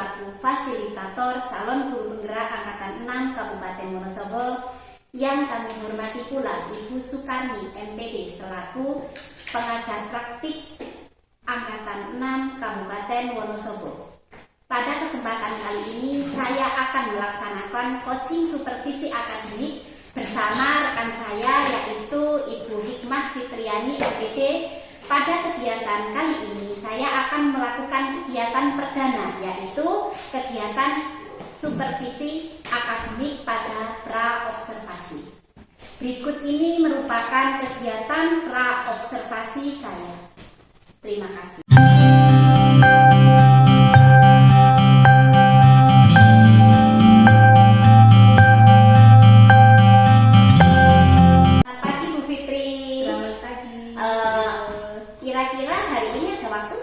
selaku fasilitator calon guru penggerak Angkatan 6 Kabupaten Wonosobo, yang kami hormati pula Ibu Sukarni MPD selaku pengajar praktik Angkatan 6 Kabupaten Wonosobo. Pada kesempatan kali ini saya akan melaksanakan coaching supervisi akademik bersama rekan saya yaitu Ibu Hikmah Fitriani MPD. Pada kegiatan kali ini saya akan melakukan kegiatan perdana yaitu kegiatan supervisi akademik pada pra-observasi. Berikut ini merupakan kegiatan pra-observasi saya. Terima kasih. Selamat pagi Bu Fitri. Selamat pagi. Kira-kira hari ini ada waktu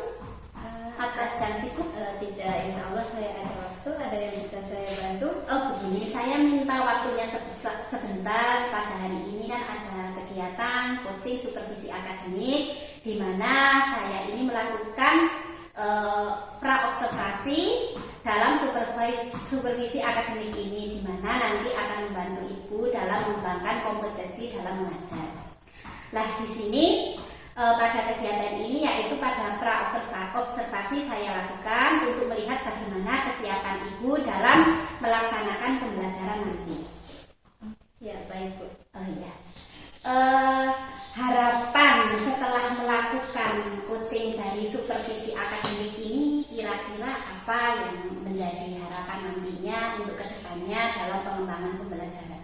atau sedang sibuk? Tidak, insya Allah saya ada waktu, ada yang bisa saya bantu. Oh begini, saya minta waktunya sebentar. Pada hari ini kan ada kegiatan coaching supervisi akademik di mana saya ini melakukan pra-observasi dalam supervisi akademik ini, di mana nanti akan membantu Ibu dalam mengembangkan kompetensi dalam mengajar. Nah di sini pada kegiatan ini yaitu pada pra-observasi saya lakukan untuk melihat bagaimana kesiapan Ibu dalam melaksanakan pembelajaran nanti. Ya, baik Bu. Oh iya. Harapan setelah melakukan coaching dari supervisi akademik ini, kira-kira apa yang menjadi harapan nantinya untuk kedepannya dalam pengembangan pembelajaran?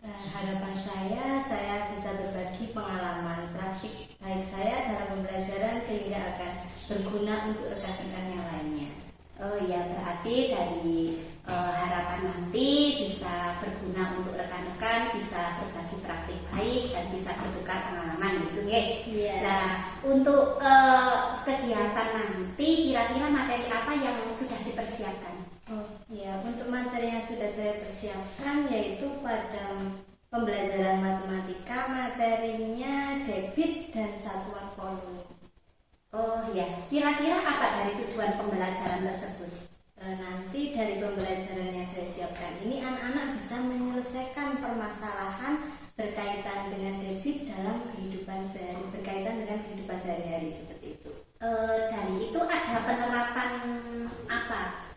Harapan saya bisa berbagi pengalaman praktik baik saya dalam pembelajaran sehingga akan berguna untuk rekan-rekan yang lainnya. Oh iya, berarti dari harapan nanti bisa berguna untuk rekan-rekan, bisa berbagi praktik baik dan bisa bertukar pengalaman gitu ya. Iya. Nah, untuk kegiatan nanti kira-kira materi apa yang sudah dipersiapkan? Oh iya, untuk materi yang sudah saya persiapkan yaitu pada pembelajaran matematika, materinya debit dan satuan volume. Oh iya, kira-kira apa dari tujuan pembelajaran tersebut? Nanti dari pembelajaran yang saya siapkan ini anak-anak bisa menyelesaikan permasalahan berkaitan dengan debit dalam kehidupan sehari-hari seperti itu. Dari itu ada penerapan apa?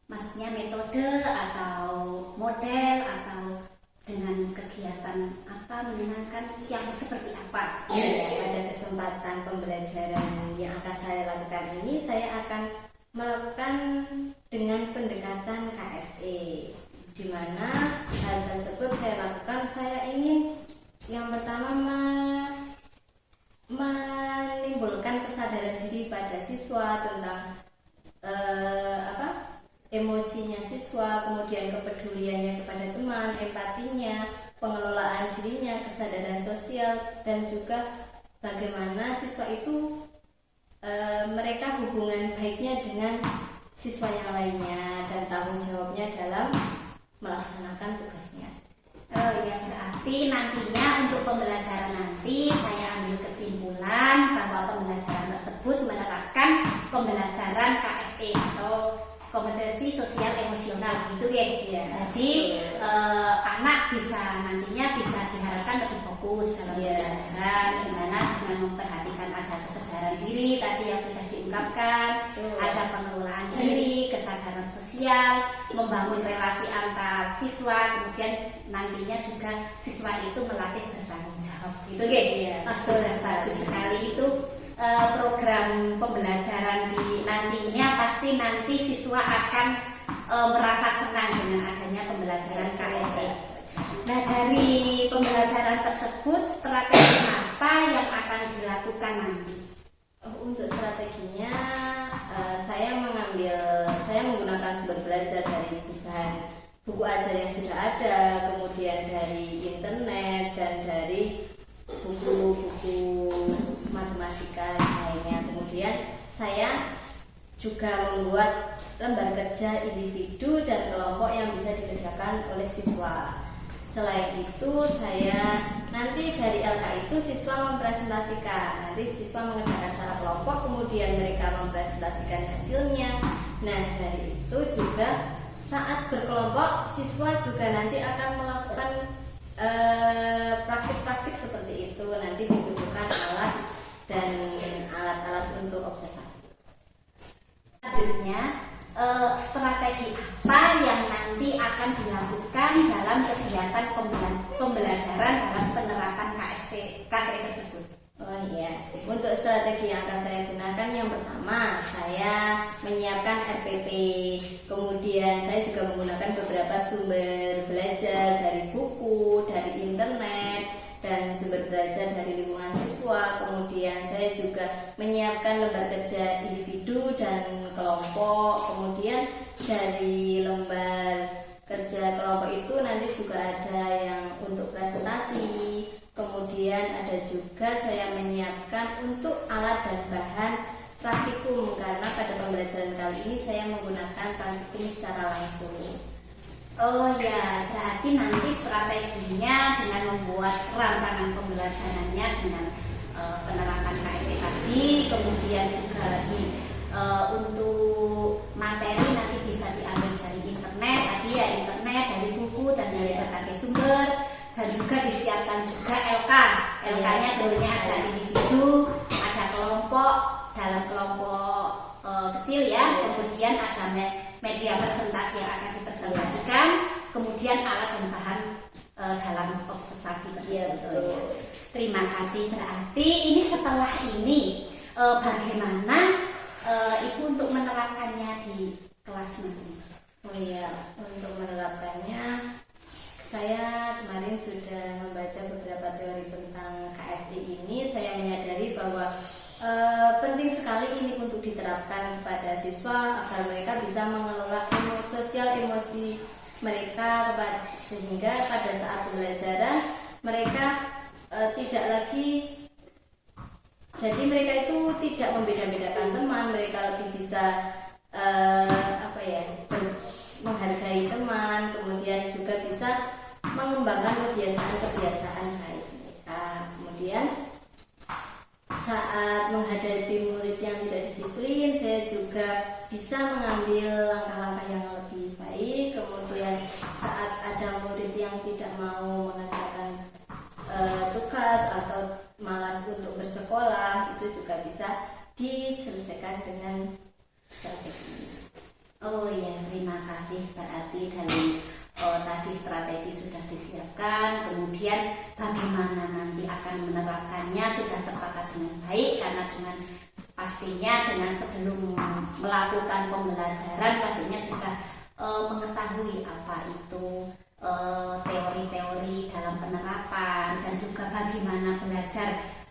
Maksudnya metode atau model atau dengan kegiatan apa menyenangkan yang seperti apa? Pada kesempatan pembelajaran yang akan saya lakukan ini, saya akan melakukan dengan pendekatan KSE, di mana hal tersebut saya lakukan, saya ingin yang pertama menimbulkan kesadaran diri pada siswa tentang emosinya siswa, kemudian kepeduliannya kepada teman, empatinya, pengelolaan dirinya, kesadaran sosial, dan juga bagaimana siswa itu mereka hubungan baiknya dengan siswa yang lainnya dan tanggung jawabnya dalam melaksanakan tugasnya. Oh ya, berarti nantinya untuk pembelajaran nanti saya ambil kesimpulan bahwa pembelajaran tersebut menerapkan pembelajaran KSE atau kompetensi sosial emosional gitu ya. Ya. Jadi anak nantinya bisa diharapkan lebih fokus dalam pembelajaran, dimana dengan memperhatikan ada kesadaran diri tadi yang sudah diungkapkan, ada pengelolaan diri, kesadaran sosial, membangun relasi antar siswa, kemudian nantinya juga siswa itu melatih bertanggung jawab gitu ya. Sudah bagus sekali itu. Program pembelajaran di nantinya pasti nanti siswa akan merasa senang dengan adanya pembelajaran KSE. Nah, dari pembelajaran tersebut strategi apa yang akan dilakukan nanti? Untuk strateginya saya menggunakan sumber belajar dari buku ajar yang sudah ada, kemudian dari internet dan dari buku-buku matematika lainnya. Kemudian saya juga membuat lembar kerja individu dan kelompok yang bisa dikerjakan oleh siswa. Selain itu saya nanti dari LK itu siswa mempresentasikan, nanti siswa mengerjakan secara kelompok, kemudian mereka mempresentasikan hasilnya. Nah, dari itu juga saat berkelompok siswa juga nanti akan melakukan praktik-praktik seperti itu. Nanti dibutuhkan alat dan alat-alat untuk observasi. Selanjutnya, strategi apa yang nanti akan dilakukan dalam kegiatan pembelajaran dalam penerapan KSE tersebut? Oh iya, untuk strategi yang akan saya gunakan, yang pertama saya menyiapkan RPP, kemudian saya juga menggunakan beberapa sumber belajar dari buku, dari internet, dan sumber belajar dari lingkungan siswa. Kemudian saya juga menyiapkan lembar kerja individu dan kelompok. Kemudian dari lembar kerja kelompok itu nanti juga ada yang untuk presentasi. Kemudian ada juga saya menyiapkan untuk alat dan bahan praktikum, karena pada pembelajaran kali ini saya menggunakan praktikum secara langsung. Oh ya, berarti nanti strateginya dengan membuat rancangan pembelajarannya dengan penerapan KSE tadi, kemudian juga untuk materi nanti bisa diambil dari internet, tadi ya internet, dari buku dan dari berbagai sumber, dan juga disiapkan juga LK. LK-nya tentunya ada individu, ada kelompok, dalam kelompok kecil ya, kemudian ada media presentasi yang akan dipresentasikan, kemudian alat dan bahan dalam observasi tersebut. Terima kasih. Berarti ini setelah ini bagaimana Ibu untuk menerapkannya di kelas nanti? Oh iya, untuk menerapkannya saya kemarin sudah membaca beberapa teori tentang KSE ini. Saya menyadari bahwa penting sekali ini untuk diterapkan pada siswa agar mereka bisa mengelola emosi mereka, sehingga pada saat pembelajaran mereka tidak lagi, jadi mereka itu tidak membeda-bedakan teman, mereka lebih bisa menghargai teman, kemudian juga bisa mengembangkan kebiasaan-kebiasaan baik mereka. Kemudian saat menghadapi murid yang tidak disiplin, saya juga bisa mengambil langkah-langkah yang lebih baik. Kemudian saat ada murid yang tidak mau mengerjakan tugas atau malas untuk bersekolah, itu juga bisa diselesaikan dengan strategi. Oh iya, terima kasih. Berarti dari tadi strategi sudah disiapkan, kemudian bagaimana nanti akan menerapkannya sudah tertata dengan baik, karena dengan pastinya dengan sebelum melakukan pembelajaran pastinya sudah mengetahui apa itu teori-teori dalam penerapan, dan juga bagaimana belajar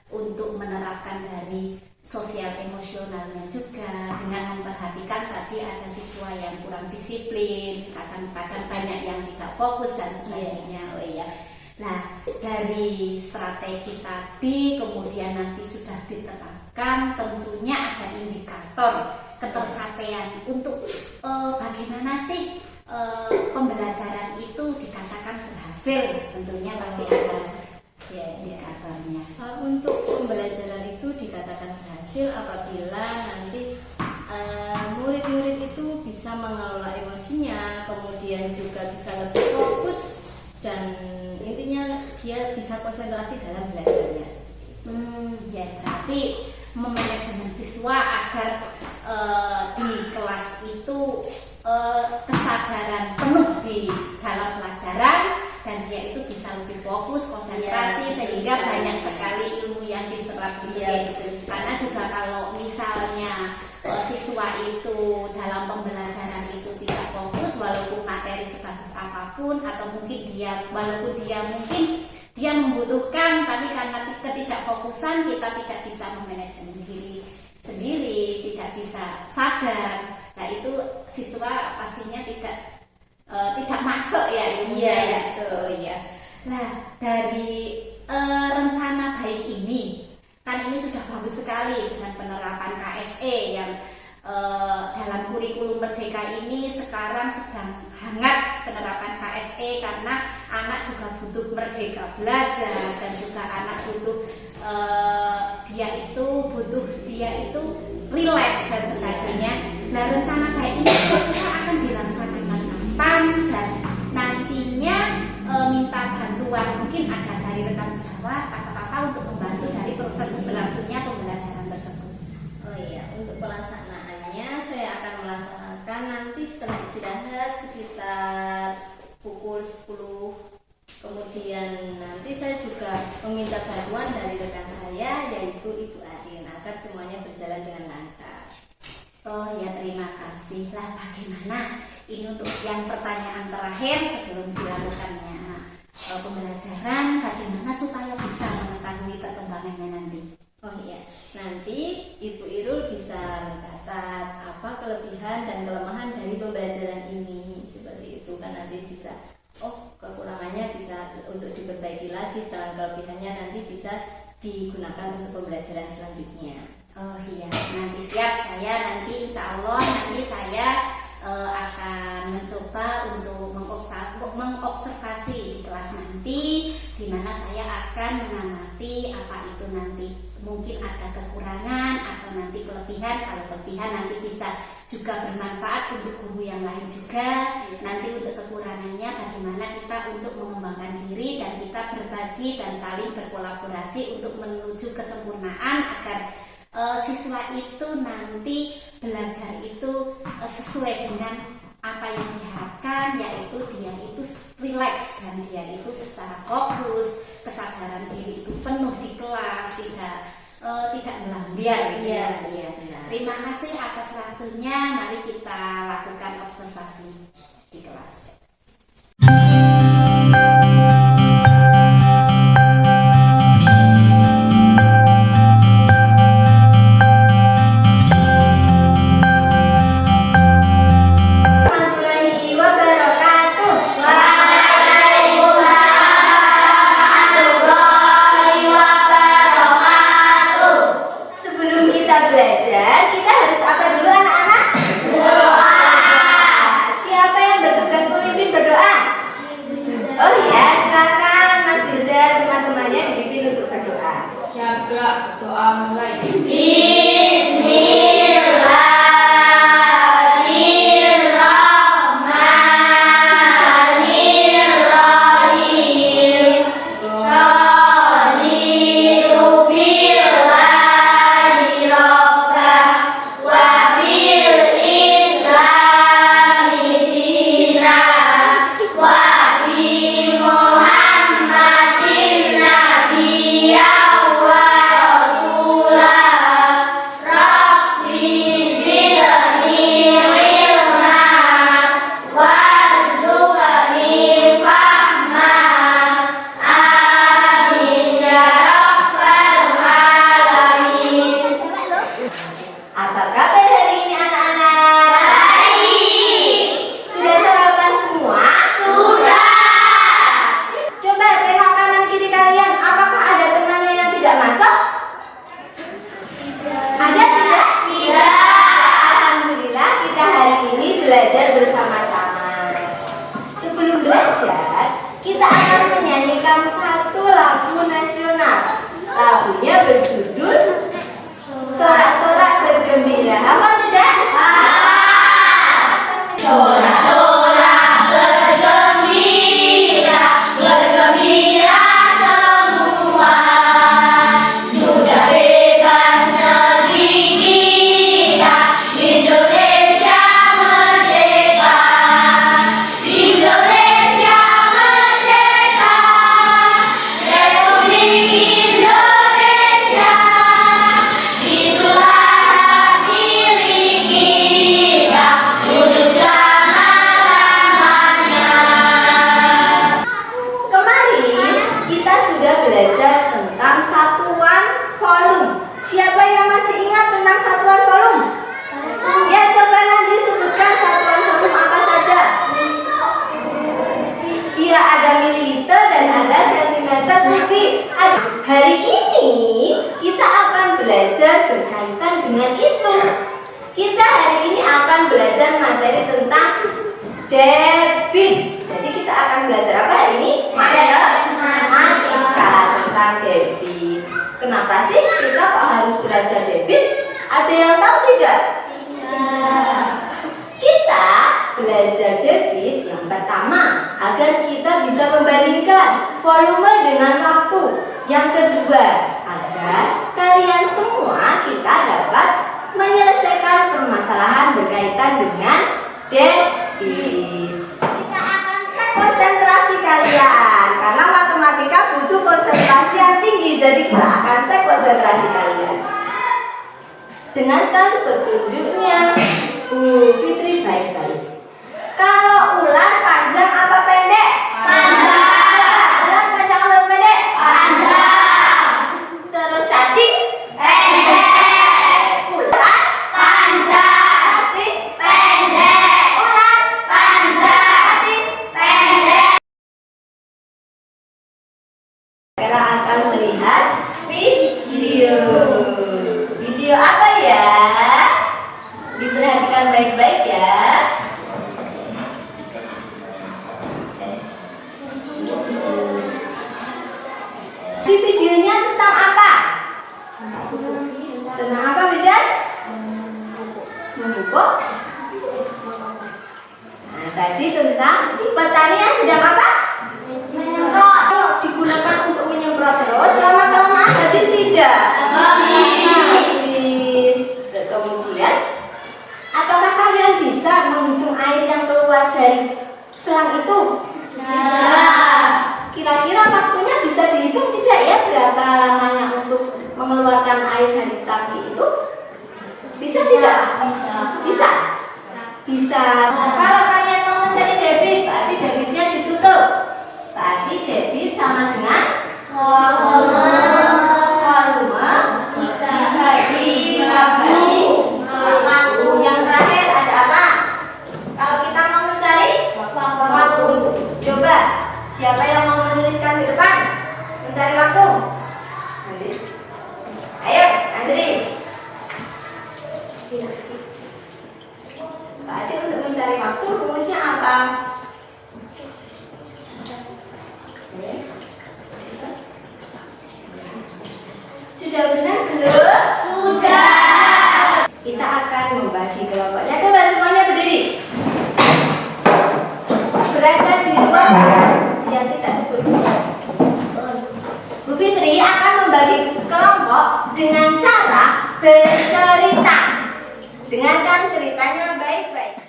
untuk menerapkan dari sosial emosionalnya juga, dengan memperhatikan tadi ada siswa yang kurang disiplin, kadang-kadang banyak yang tidak fokus dan sebagainya. Oh iya. Nah, dari strategi tadi kemudian nanti sudah ditetapkan, tentunya ada indikator ketercapaian untuk bagaimana sih pembelajaran itu dikatakan berhasil. Tentunya pasti ada indikatornya. Untuk pembelajaran itu dikatakan berhasil apabila nanti murid-murid itu bisa mengelola emosinya, kemudian juga bisa lebih fokus, dan intinya dia bisa konsentrasi dalam belajarnya. Ya, berarti memanajemen siswa agar di kelas itu kesadaran penuh di dalam pelajaran, dan dia itu bisa lebih fokus, konsentrasi, sehingga banyak sekali ilmu yang diserap. Karena juga kalau misalnya siswa itu dalam pembelajaran itu tidak fokus, walaupun materi sebagus apapun, atau mungkin walaupun dia membutuhkan, tapi karena ketidakfokusan kita tidak bisa memanajemen diri sendiri, tidak bisa sadar. Nah, itu siswa pastinya tidak masuk ya ilmunya ya. Iya. Nah, dari rencana baik ini, kan ini sudah bagus sekali dengan penerapan KSE yang dalam kurikulum Merdeka ini sekarang sedang hangat penerapan KSE, karena anak juga butuh merdeka belajar dan dia itu butuh, dia itu relax dan sebagainya. Nah, rencana kayak ini kita akan dilaksanakan kapan dan nantinya minta bantuan mungkin ada dari rekan sejawat atau kakak untuk membantu dari proses berlangsungnya pembelajaran tersebut. Oh iya, untuk pelaksanaannya saya akan melaksanakan nanti setelah istirahat sekitar pukul 10. Kemudian nanti saya juga meminta bantuan dari rekan saya yaitu Ibu Arin agar semuanya berjalan dengan lancar. Oh ya, terima kasih. Lah, bagaimana ini untuk yang pertanyaan terakhir sebelum dilakukannya pembelajaran, bagaimana supaya bisa mengetahui perkembangannya nanti? Oh iya, nanti Ibu Irul bisa mencatat apa kelebihan dan kelemahan dari pembelajaran ini, seperti itu kan nanti bisa, oh kekurangannya bisa untuk diperbaiki lagi, sedangkan kelebihannya nanti bisa digunakan untuk pembelajaran selanjutnya. Oh iya, nanti siap. Saya nanti insya Allah nanti saya akan mencoba untuk mengobservasi di kelas nanti, di mana saya akan mengamati apa itu nanti mungkin ada kekurangan atau nanti kelebihan. Kalau kelebihan nanti bisa juga bermanfaat untuk guru yang lain juga. Nanti untuk kekurangannya bagaimana kita untuk mengembangkan diri dan kita berbagi dan saling berkolaborasi untuk menuju kesempurnaan agar siswa itu nanti belajar itu sesuai dengan apa yang diharapkan, yaitu dia itu relax dan dia itu secara fokus, kesadaran diri itu penuh di kelas, tidak melambiar. Iya. Terima kasih atas waktunya. Mari kita lakukan observasi di kelas. Doa mulai. Hari ini kita akan belajar berkaitan dengan itu. Kita hari ini akan belajar materi tentang debit. Jadi kita akan belajar apa hari ini? Matematika tentang debit. Kenapa sih kita kok harus belajar debit? Ada yang tahu tidak? Kita belajar debit yang pertama agar kita bisa membandingkan volume dengan waktu. Yang kedua, agar kalian semua kita dapat menyelesaikan permasalahan berkaitan dengan debit. Kita akan cek konsentrasi kalian karena matematika butuh konsentrasi yang tinggi, jadi kita akan cek konsentrasi kalian. Dengarkan petunjuknya Bu Fitri baik-baik. Kalau ular panjang apa pendek? Panjang. Ular panjang apa pendek? Panjang. Terus cacing? Pendek. Ular panjang. Cacing pendek. Ular panjang. Cacing pendek. Sekarang akan melihat video. Video apa ya? Diperhatikan baik-baik ya. Di videonya tentang apa? Tentang apa, Bidan? Memupuk. Nah, tadi tentang petani yang sedang apa? Menyemprot. Kalau digunakan untuk menyemprot terus, lama-kelamaan habis tidak? Habis. Kemudian, apakah kalian bisa menghitung air yang keluar dari selang itu? Kira-kira waktunya bisa dihitung tidak ya? Berapa lamanya untuk mengeluarkan air dari tangki itu? Bisa tidak? Bisa. Bisa. Kalau kalian mau mencari debit, berarti debitnya ditutup. Berarti debit sama dengan volume dibagi waktu. Yang terakhir ada apa? Kalau kita mau mencari waktu, coba siapa yang mau menuliskan di depan? Mencari waktu. Andri. Ayo, Andri. Berarti untuk mencari waktu rumusnya apa? Sudah benar belum? Sudah. Kita akan membagi kelompoknya. Coba semuanya berdiri. Berada di ruang yang tidak ditutup. Bu Fitri akan membagi kelompok dengan cara bercerita. Dengarkan ceritanya baik-baik.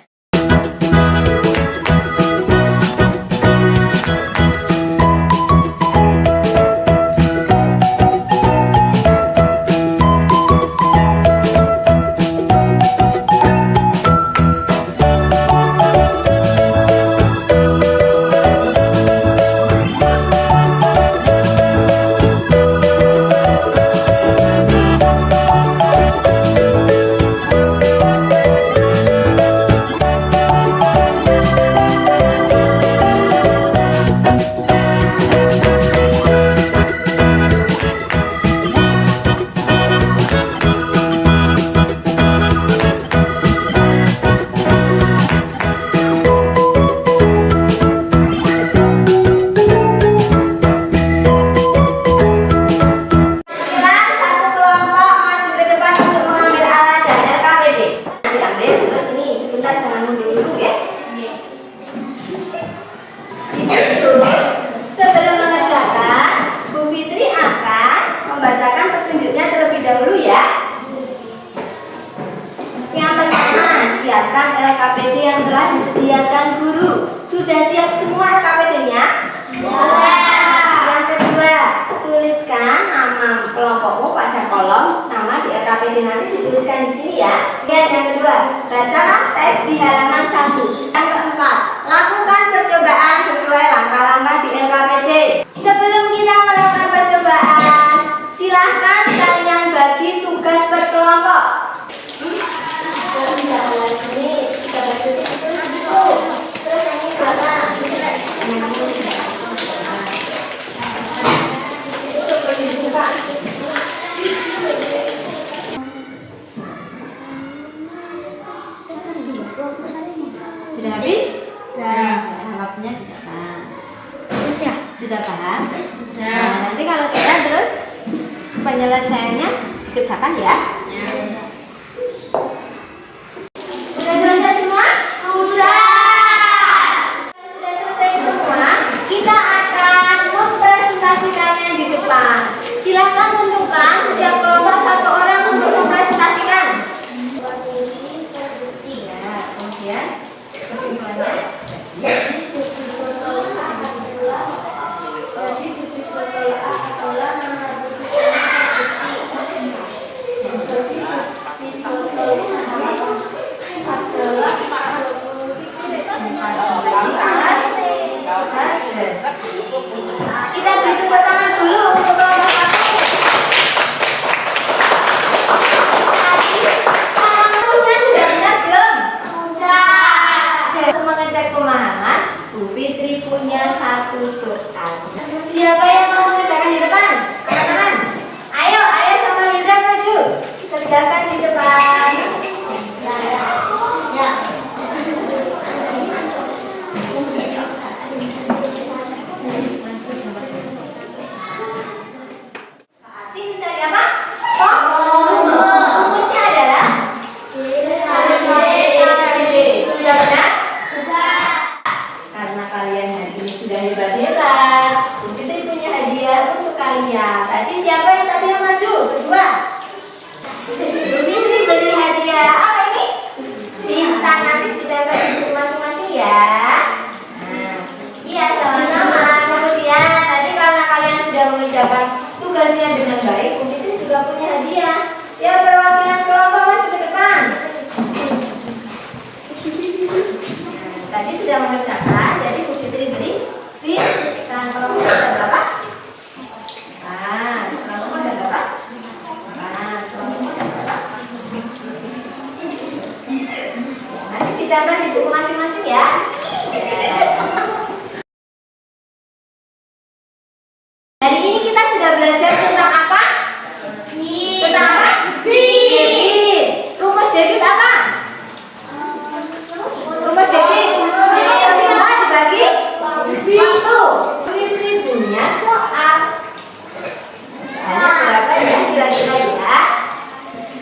LKPD yang telah disediakan guru. Sudah siap semua LKPD-nya? Siap. Yang kedua, tuliskan nama kelompokmu pada kolom nama di LKPD, nanti dituliskan di sini ya. Yang kedua, bacalah teks di halaman 1. Yang keempat, lakukan percobaan sesuai langkah-langkah di LKPD. Sebelum kita melakukan percobaan, silahkan kalian bagi tugas per kelompok. Sudah habis? Sudah. Nah, waktunya dicatat. Terus ya, sudah paham? Nah, nanti kalau sudah terus penyelesaiannya dikerjakan ya. Sudah selesai semua? Sudah. Sudah selesai semua. Kita akan mempresentasikannya di depan. Silakan tentukan setiap kelompok satu orang untuk mempresentasikan. Ya, kemudian kesimpulannya. Kita beri tepuk tangan dulu untuk kelompok satu. Rumusnya sudah benar belum? Sudah. Untuk mengecek pemahaman, Bu Fitri punya satu soal. Siapa yang mau mengerjakan di depan? Angkat tangan. Ayo, Ayah sama Hilda maju. Kerjakan di depan. Ya. Hati mencari apa? Rumusnya adalah sudah benar? Sudah. Karena kalian hari ini sudah hebat-hebat, Bu Fitri punya hadiah untuk kalian. Tadi siapa yang tadi yang maju? Berdua. Bu Fitri beli hadiah apa ini? Bintang, nanti ditempel di buku masing-masing ya. Nah, iya sama-sama. Kemudian tadi karena kalian sudah mengerjakan tugasnya dengan baik, Bu Fitri juga punya hadiah. Ya, perwakilan kelompok maju ke depan. Tadi sudah mengerjakan, jadi Bu Fitri beri bintang. Kelompok ada berapa? Kelompok ada berapa? Kelompok ada berapa? Nanti ditambah di buku masing-masing ya. Hari ini kita sudah belajar tentang apa? Tentang apa? Debit. Rumus debit apa? Rumus debit. Yang kedua dibagi waktu. Fitri punya soal. Soalnya berapa ya kira-kira ya?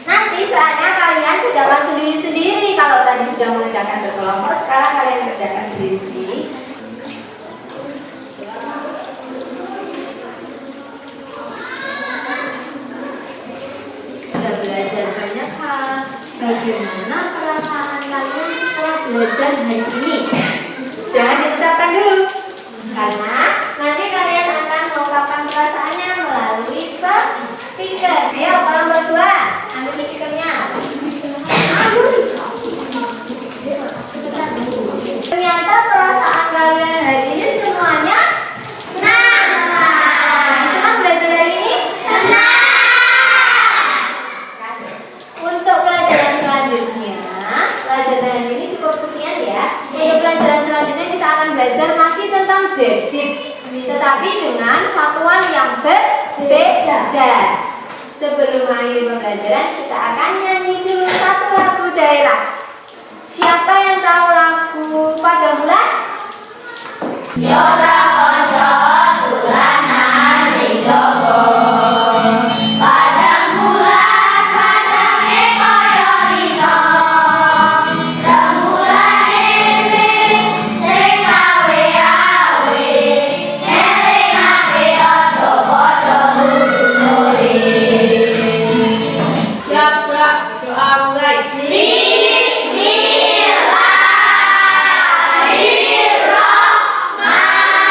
Nanti soalnya kalian kerjakan sendiri-sendiri. Kalau tadi sudah mengerjakan berkelompok, sekarang kalian kerjakan sendiri-sendiri. Sudah belajar banyak hal. Bagaimana perasaan kalian setelah belajar hari ini? Jangan diucapkan dulu, karena nanti kalian akan mengungkapkan perasaannya melalui speaker. Ayo, orang berdua, ambil speakernya. Ternyata perasaan kalian hari ini semuanya senang. Senang belajar hari ini? Senang. Untuk pelajaran selanjutnya, pelajaran hari ini cukup sekian ya. Untuk pelajaran selanjutnya kita akan belajar masih tentang debit, tetapi dengan satuan yang berbeda. Sebelum mengakhiri pembelajaran, kita akan nyanyi dulu satu lagu daerah. Siapa yang tahu lagu Pada Bulan? Yora Koso Bulanan Rijogo. Padang bulan, padang ekoyo rino. Rembulan eling, sing awe-awe. Ngelingake ojo padha kudu sore. Siap-siap, doa mulai. Bismillahirrahmanirrahim.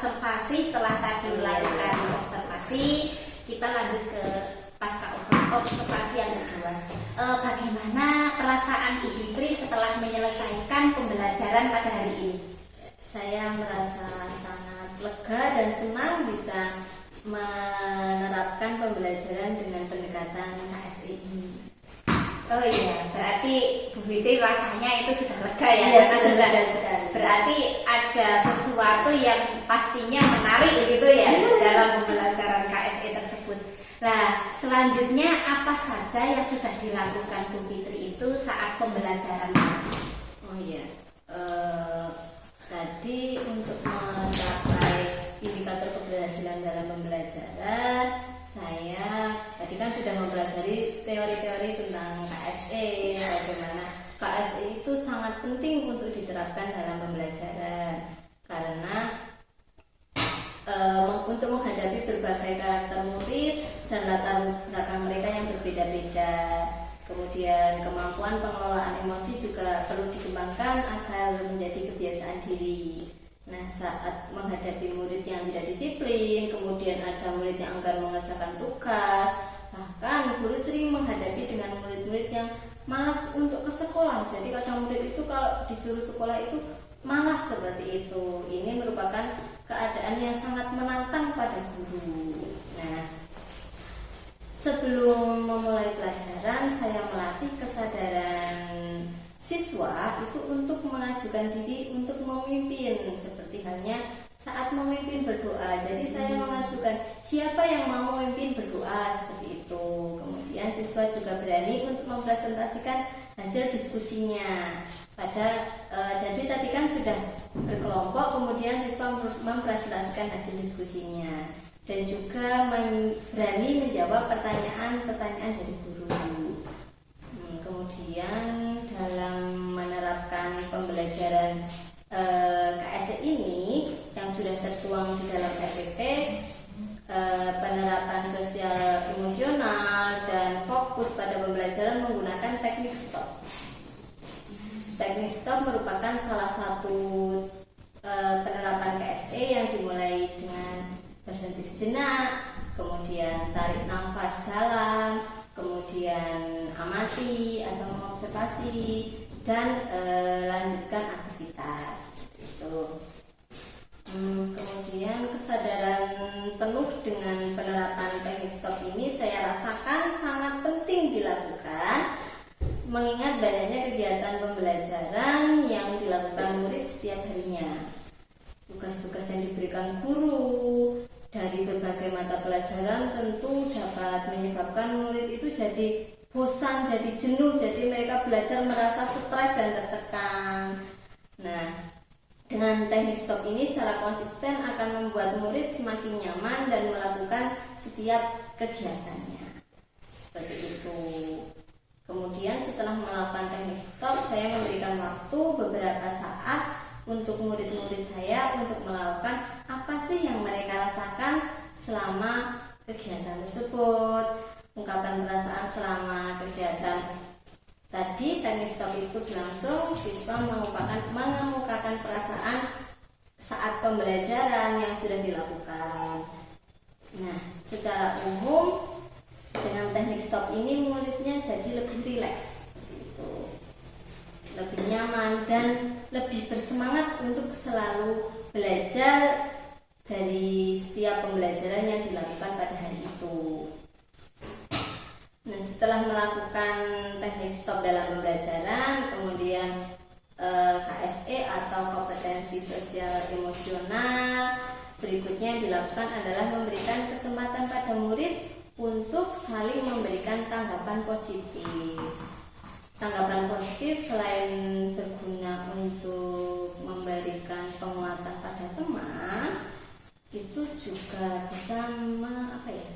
observasi. Setelah tadi melakukan observasi, kita lanjut ke pasca observasi yang kedua. Bagaimana perasaan Ibu Tri setelah menyelesaikan pembelajaran pada hari ini? Saya merasa sangat lega dan senang bisa menerapkan pembelajaran dengan pendekatan KSE ini. Oh iya, berarti Bu Fitri rasanya itu sudah lega ya? Iya, Karena sudah lega sekali. berarti ada sesuatu yang pastinya menarik gitu ya dalam pembelajaran KSE tersebut. Nah, selanjutnya apa saja yang sudah dilakukan Bu Fitri itu saat pembelajaran? Oh iya, tadi untuk mencapai indikator keberhasilan dalam pembelajaran, saya tadi kan sudah mempelajari teori-teori tentang KSE, bagaimana KSE itu sangat penting untuk diterapkan dalam pembelajaran karena untuk menghadapi berbagai karakter murid dan latar belakang mereka yang berbeda-beda. Kemudian kemampuan pengelolaan emosi juga perlu dikembangkan agar menjadi kebiasaan diri. Nah, saat menghadapi murid yang tidak disiplin, kemudian ada murid yang enggan mengerjakan tugas, bahkan guru sering menghadapi dengan murid-murid yang malas untuk ke sekolah. Jadi kadang murid itu kalau disuruh sekolah itu malas seperti itu. Ini merupakan keadaan yang sangat menantang pada guru. Nah, sebelum memulai pelajaran, saya melatih kesadaran siswa itu untuk mengajukan diri untuk memimpin, seperti halnya saat memimpin berdoa. Jadi saya mengajukan siapa yang mau memimpin berdoa, seperti itu. Kemudian siswa juga berani untuk mempresentasikan hasil diskusinya. Jadi tadi kan sudah berkelompok, kemudian siswa mempresentasikan hasil diskusinya dan juga berani menjawab pertanyaan-pertanyaan dari guru. Kemudian dalam menerapkan pembelajaran KSE ini yang sudah tertuang di dalam RPP, penerapan sosial emosional dan fokus pada pembelajaran menggunakan teknik STOP. Teknik STOP merupakan salah satu penerapan KSE yang dimulai dengan berhenti sejenak, kemudian tarik nafas dalam, kemudian amati atau mengobservasi, dan lanjutkan aktivitas. Itu. Kemudian kesadaran penuh dengan penerapan teknik STOP ini saya rasakan sangat penting dilakukan, mengingat banyaknya kegiatan pembelajaran yang dilakukan murid setiap harinya. Tugas-tugas yang diberikan guru dari berbagai mata pelajaran tentu dapat menyebabkan murid itu jadi bosan, jadi jenuh, jadi mereka belajar merasa stres dan tertekan. Nah, dengan teknik STOP ini secara konsisten akan membuat murid semakin nyaman dan melakukan setiap kegiatannya. Seperti itu. Kemudian setelah melakukan teknik STOP, saya memberikan waktu beberapa saat untuk murid-murid saya untuk melakukan apa sih yang mereka rasakan selama kegiatan tersebut. Ungkapan perasaan selama kegiatan tadi teknik STOP itu berlangsung, siswa mengemukakan perasaan saat pembelajaran yang sudah dilakukan. Nah, secara umum dengan teknik STOP ini muridnya jadi lebih rileks, lebih nyaman dan lebih bersemangat untuk selalu belajar dari setiap pembelajaran yang dilakukan pada hari itu. Nah, setelah melakukan teknik STOP dalam pembelajaran, kemudian KSE atau kompetensi sosial emosional berikutnya yang dilakukan adalah memberikan kesempatan pada murid untuk saling memberikan tanggapan positif. Tanggapan positif selain berguna untuk memberikan penguatan pada teman, itu juga bisa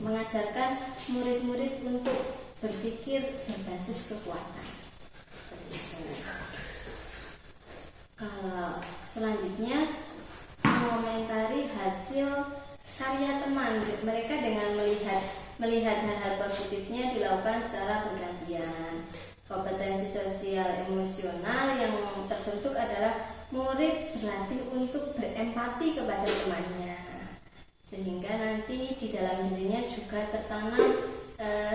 mengajarkan murid-murid untuk berpikir berbasis kekuatan. Kalau selanjutnya mengomentari hasil karya teman, mereka dengan melihat hal-hal positifnya dilakukan secara bergantian. Kompetensi sosial emosional yang terbentuk adalah murid berlatih untuk berempati kepada temannya, sehingga nanti di dalam dirinya juga tertanam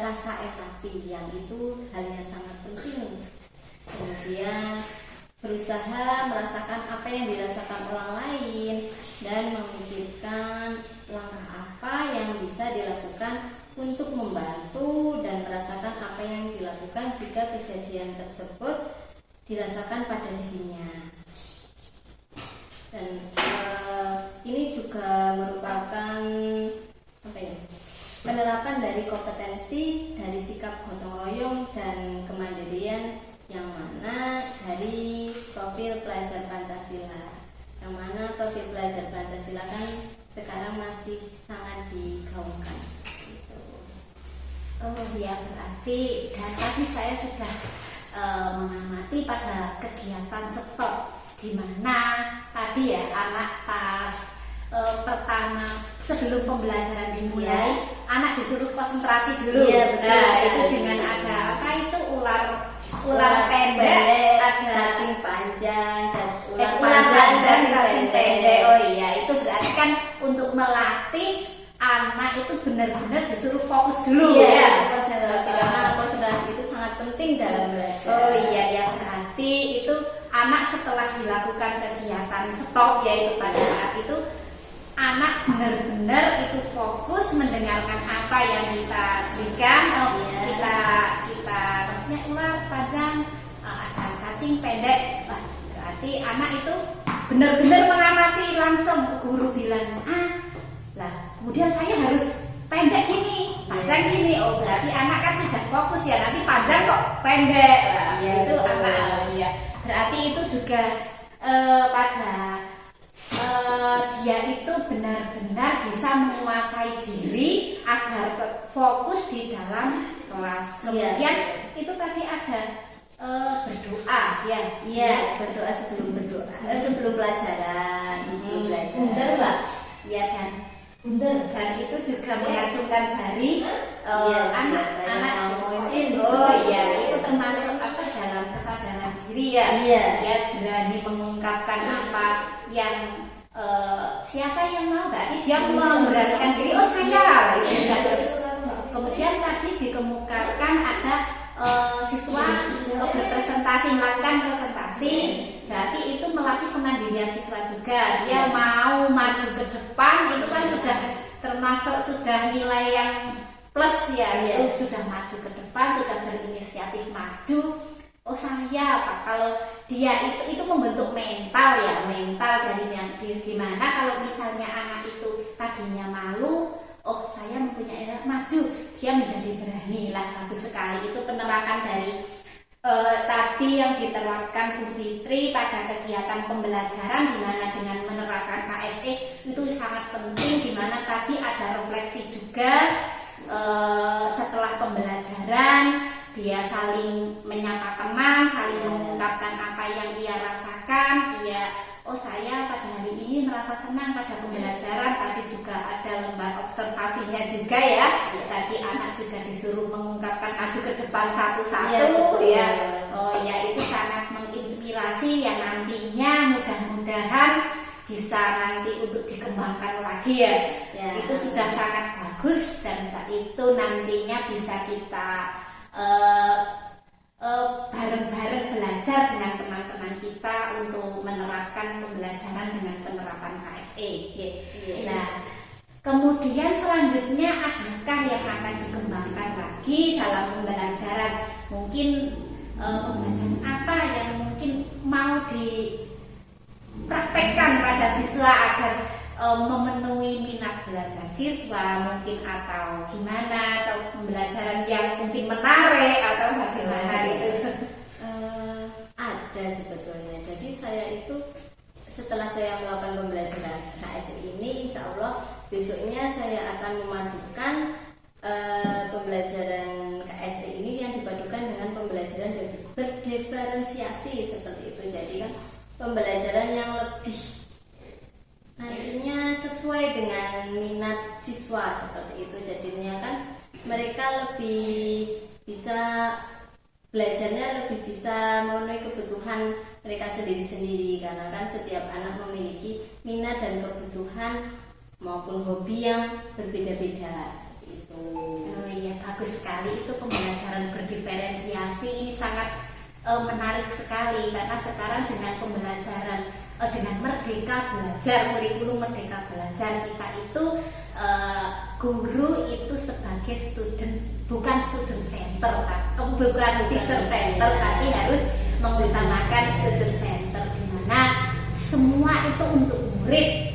rasa empati, yang itu hal yang sangat penting. Kemudian berusaha merasakan apa yang dirasakan orang lain dan memikirkan langkah apa yang bisa dilakukan untuk membantu dan merasakan apa yang dilakukan jika kejadian tersebut dirasakan pada dirinya. Dan ini juga merupakan penerapan dari kompetensi dari sikap gotong royong dan kemandirian, yang mana dari profil pelajar Pancasila, yang mana profil pelajar Pancasila kan sekarang masih sangat digaungkan. Oh ya, berarti dan tadi saya sudah mengamati pada kegiatan stop, di mana tadi ya anak pas pertama sebelum pembelajaran dimulai, anak disuruh konsentrasi dulu. Iya, betul. Nah, itu dengan ada apa itu ular pendek, ada cacing panjang, ular panjang, cacing pendek. Oh iya, itu berarti kan untuk melatih anak itu benar-benar disuruh fokus dulu. Iya, konsentrasi, karena konsentrasi itu sangat penting dalam belajar. Oh iya ya, berarti itu anak setelah dilakukan kegiatan stop, yaitu pada saat itu anak benar-benar itu fokus mendengarkan apa yang kita berikan. Kita maksudnya ular panjang, ada cacing pendek. Wah, berarti anak itu benar-benar mengamati, langsung guru bilang lah kemudian saya harus pendek gini, panjang gini. Oh berarti anak kan sudah fokus ya, nanti panjang kok pendek. Nah, itu anak ya. Berarti itu juga pada dia itu benar-benar bisa menguasai diri agar fokus di dalam kelas. Kemudian itu tadi ada berdoa ya. Iya, berdoa sebelum sebelum pelajaran. Sebelum belajar. Bundar, Mbak. Ya kan. Bundar. Dan itu juga mengacungkan jari anak-anak itu. Oh iya, itu termasuk apa dalam kesadaran diri ya. Iya. Dia berani mengungkapkan apa yang siapa yang mau, berarti dia memberanikan diri. Oh saya. Terus kemudian tadi dikemukakan ada siswa berpresentasi, melakukan presentasi. Berarti itu melatih kemandirian siswa juga. Dia mau maju ke depan, itu kan sudah nilai yang plus ya. Itu sudah maju ke depan, sudah berinisiatif maju. Oh saya Pak, kalau dia itu membentuk mental ya, mental dari yang gimana kalau misalnya anak itu tadinya malu, oh saya mempunyai maju, dia menjadi berani lah. Bagus sekali itu penerapan dari tadi yang diterapkan Bu Fitri pada kegiatan pembelajaran, di mana dengan menerapkan KSE itu sangat penting, di mana tadi ada refleksi juga setelah pembelajaran. Dia saling menyapa teman, saling mengungkapkan apa yang ia rasakan. Oh saya pada hari ini merasa senang pada pembelajaran. Tadi juga ada lembar observasinya juga ya. Tadi anak juga disuruh mengungkapkan maju ke depan satu-satu ya. Oh ya, itu sangat menginspirasi yang nantinya mudah-mudahan bisa nanti untuk dikembangkan lagi ya. Itu sudah sangat bagus, dan saat itu nantinya bisa kita bareng-bareng belajar dengan teman-teman kita untuk menerapkan pembelajaran dengan penerapan KSE. Nah, kemudian selanjutnya adakah yang akan dikembangkan lagi dalam pembelajaran? Mungkin pembelajaran apa yang mungkin mau dipraktekkan pada siswa agar memenuhi minat belajar siswa mungkin, atau gimana, atau pembelajaran yang mungkin menarik atau bagaimana gitu? Ada sebetulnya. Jadi saya itu setelah saya melakukan pembelajaran KSE ini, insya Allah besoknya saya akan memadukan pembelajaran KSE ini yang dipadukan dengan pembelajaran berdiferensiasi seperti itu. Jadi kan pembelajaran yang lebih nantinya sesuai dengan minat siswa seperti itu. Jadinya kan mereka lebih bisa belajarnya, lebih bisa memenuhi kebutuhan mereka sendiri-sendiri, karena kan setiap anak memiliki minat dan kebutuhan maupun hobi yang berbeda-beda seperti itu. Oh iya, bagus sekali, itu pembelajaran berdiferensiasi ini sangat menarik sekali, karena sekarang dengan pembelajaran dengan Merdeka Belajar, kurikulum Merdeka Belajar kita itu guru itu sebagai bukan student center, bukan teacher center, tapi harus mengutamakan student center, di mana semua itu untuk murid.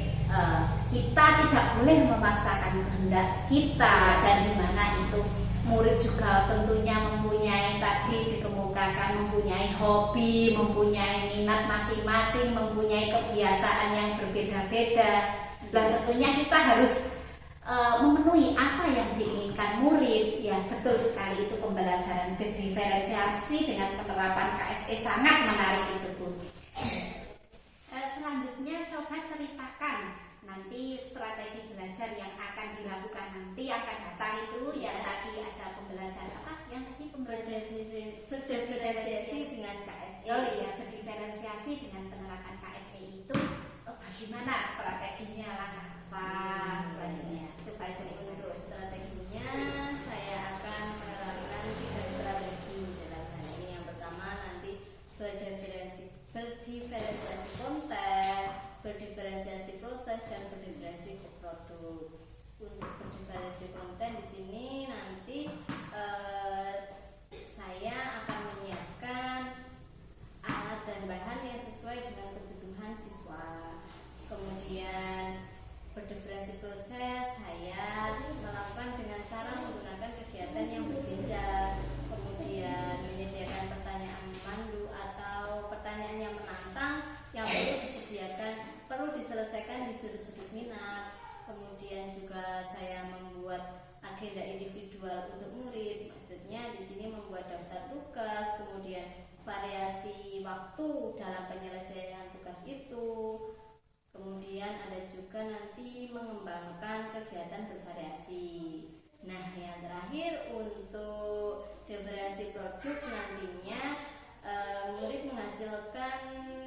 Kita tidak boleh memaksakan kehendak kita, dan di mana itu murid juga tentunya mempunyai, tadi dikemukakan, mempunyai hobi, mempunyai minat masing-masing, mempunyai kebiasaan yang berbeda-beda. Dan tentunya kita harus memenuhi apa yang diinginkan murid. Ya betul sekali, itu pembelajaran berdiferensiasi dengan penerapan KSE sangat menarik itu, Bu. Selanjutnya coba ceritakan nanti strategi belajar yang akan dilakukan nanti akan datang itu, yang tadi ada pembelajaran apa? Yang tadi Berdiferensiasi dengan KSE. Oh iya, berdiferensiasi dengan penerapan KSE itu bagaimana strateginya, langkah apa selanjutnya? Supaya Untuk strateginya saya akan menerapkan 3 strategi dalam hal ini. Yang pertama nanti berdiferensiasi konten, berdiferensiasi proses, dan berdiferensiasi produk. Untuk berdiferensiasi konten di sini nanti saya akan menyiapkan alat dan bahan yang sesuai dengan kebutuhan siswa. Kemudian berdiferensiasi proses saya melakukan dengan cara menggunakan kegiatan yang berjenjang. Kemudian menyediakan pertanyaan memandu atau pertanyaan yang menantang yang perlu diselesaikan di sudut-sudut minat. Kemudian juga saya membuat agenda individual untuk murid. Maksudnya di sini membuat daftar tugas, kemudian variasi waktu dalam penyelesaian tugas itu. Kemudian ada juga nanti mengembangkan kegiatan bervariasi. Nah, yang terakhir untuk diferensiasi produk, nantinya murid menghasilkan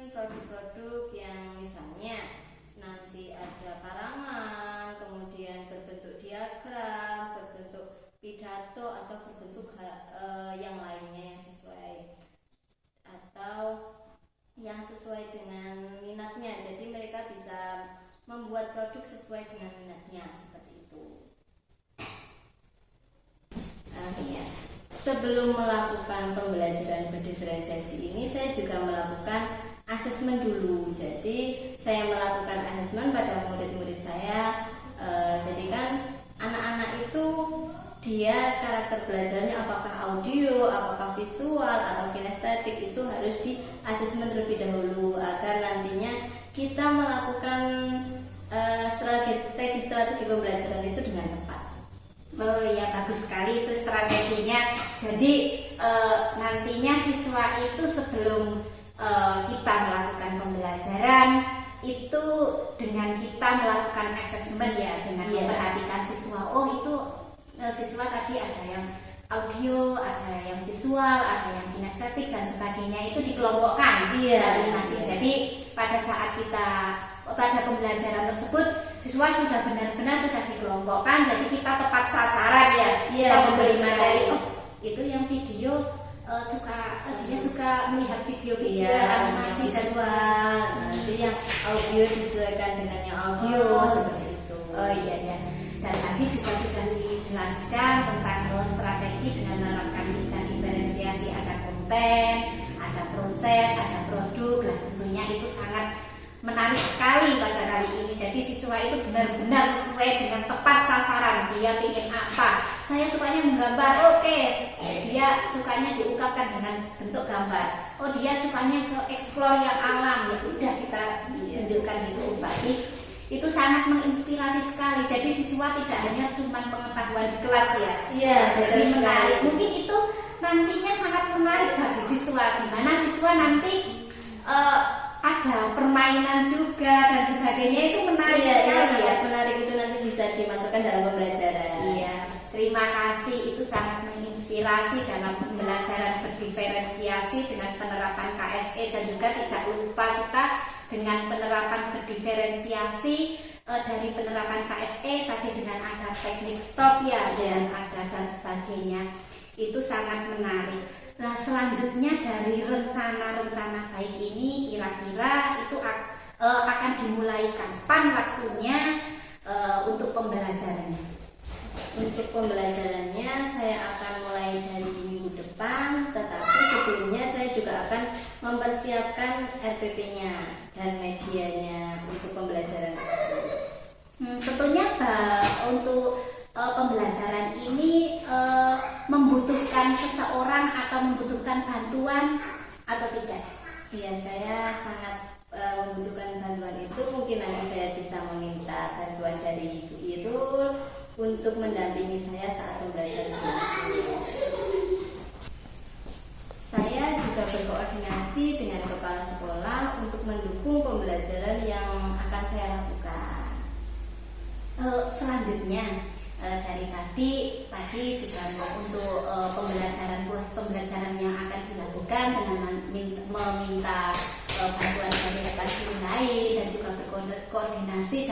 produk-produk yang misalnya nanti ada karangan, kemudian berbentuk diagram, berbentuk pidato, atau berbentuk yang lainnya yang sesuai atau yang sesuai dengan minatnya. Jadi mereka bisa membuat produk sesuai dengan minatnya, seperti itu. Ya. Sebelum melakukan pembelajaran berdiferensiasi ini, saya juga melakukan asesmen dulu. Jadi saya melakukan asesmen pada murid-murid saya. Jadi kan anak-anak itu dia karakter belajarnya apakah audio, apakah visual, atau kinestetik, itu harus di asesmen terlebih dahulu agar nantinya kita melakukan strategi pembelajaran itu dengan tepat. Oh iya, bagus sekali itu strateginya. Jadi nantinya siswa itu sebelum kita melakukan pembelajaran itu dengan kita melakukan asesmen ya, dengan memperhatikan siswa. Oh itu siswa tadi ada yang audio, ada yang visual, ada yang kinestetik dan sebagainya, itu dikelompokkan. Jadi pada saat kita pada pembelajaran tersebut siswa sudah benar-benar sudah dikelompokkan, jadi kita tepat sasaran ya. Kita memberi materi. Oh, itu yang video dia suka melihat video-video animasi dan nanti yang audio disesuaikan dengan yang audio seperti itu. Oh iya ya. Dan tadi juga sudah dijelaskan tentang strategi dengan menerapkan 3 diferensiasi, ada konten, ada proses, ada produk. Nah, tentunya itu sangat menarik sekali pada kali ini. Jadi siswa itu benar-benar sesuai dengan tepat sasaran. Dia ingin apa? Saya sukanya menggambar. Oke. Dia sukanya diungkapkan dengan bentuk gambar. Oh, dia sukanya ke explore yang alam. Ya udah, kita tunjukkan itu bagi. Itu sangat menginspirasi sekali. Jadi siswa tidak hanya cuma pengetahuan di kelas ya. Iya, jadi menarik. Mungkin itu nantinya sangat menarik bagi siswa, di mana siswa nanti ada permainan juga dan sebagainya, itu menarik sekali ya. Menarik itu nanti bisa dimasukkan dalam pembelajaran. Iya, terima kasih, itu sangat menginspirasi terinspirasi dalam pembelajaran berdiferensiasi dengan penerapan KSE, dan juga tidak lupa kita dengan penerapan berdiferensiasi dari penerapan KSE tadi dengan ada teknik stop ya, dan ada dan sebagainya. Itu sangat menarik. Nah, selanjutnya dari rencana-rencana baik ini kira-kira itu akan dimulai kapan waktunya untuk pembelajarannya? Untuk pembelajarannya saya akan mulai dari minggu depan, tetapi sebelumnya saya juga akan mempersiapkan RPP-nya dan medianya untuk pembelajaran tersebut. Tentunya untuk pembelajaran ini membutuhkan seseorang atau membutuhkan bantuan atau tidak? Ya, saya sangat membutuhkan bantuan itu. Mungkin nanti saya bisa meminta bantuan dari Ibu Irul untuk mendampingi saya saat pembelajaran berlangsung. Saya juga berkoordinasi dengan kepala sekolah untuk mendukung pembelajaran yang akan saya lakukan. Selanjutnya dari tadi juga untuk pembelajaran yang akan dilakukan dengan meminta bantuan dari rekan guru lain dan juga berkoordinasi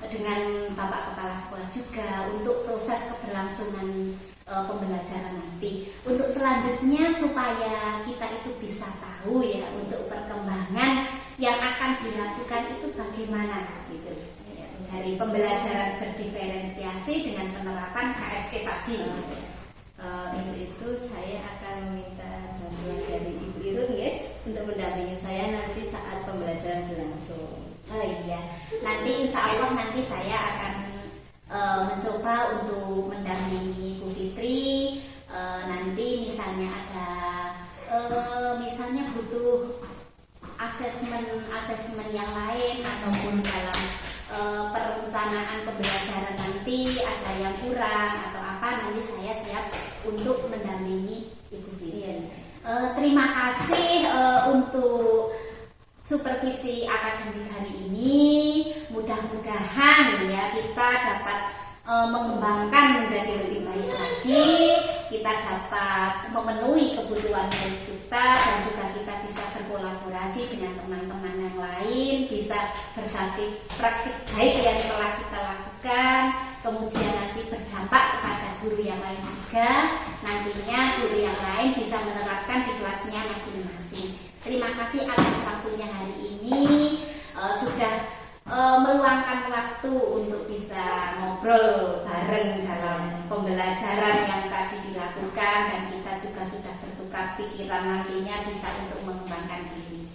dengan Bapak Kepala Sekolah juga untuk proses keberlangsungan pembelajaran nanti. Untuk selanjutnya supaya kita itu bisa tahu ya untuk perkembangan yang akan dilakukan itu bagaimana gitu. Dari pembelajaran berdiferensiasi dengan penerapan KSE tadi. Itu saya akan meminta bantuan dari Ibu Irun ya, untuk mendampingi saya nanti saat pembelajaran berlangsung. Oh iya, nanti insya Allah nanti saya akan mencoba untuk mendampingi Bu Fitri. Nanti misalnya ada misalnya butuh asesmen yang lain ataupun dalam perencanaan pembelajaran nanti ada yang kurang atau apa, nanti saya siap untuk mendampingi Ibu Fitri. Terima kasih untuk supervisi akademik hari ini. Mudah-mudahan ya kita dapat mengembangkan menjadi lebih baik lagi, kita dapat memenuhi kebutuhan dari kita, dan juga kita bisa berkolaborasi dengan teman-teman yang lain, bisa berbagi praktik baik yang telah kita lakukan, kemudian nanti berdampak kepada guru yang lain juga. Nantinya guru yang lain bisa menerapkan di kelasnya masing-masing. Terima kasih atas waktunya hari ini, sudah meluangkan waktu untuk bisa ngobrol bareng dalam pembelajaran yang tadi dilakukan, dan kita juga sudah bertukar pikiran nantinya bisa untuk mengembangkan diri.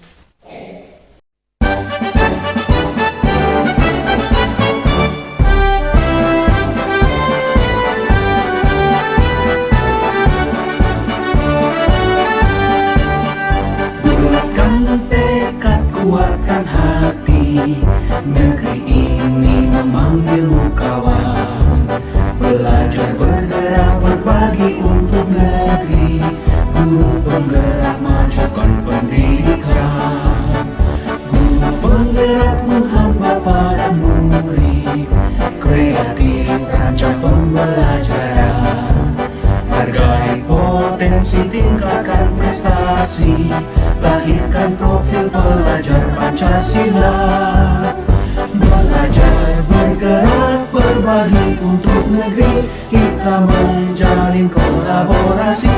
Bulatkan tekad, kuatkan hati, negeri ini memanggilmu kawan. Belajar, bergerak, berbagi untuk negeri. Guru penggerak, majukan pendidikan. Guru penggerak menghamba para murid. Kreatif, rancang pembelajaran. Hargai potensi, tingkatkan prestasi. Lahirkan profil pelajar Pancasila. Belajar, bergerak, berbagi untuk negeri. Kita menjalin kolaborasi.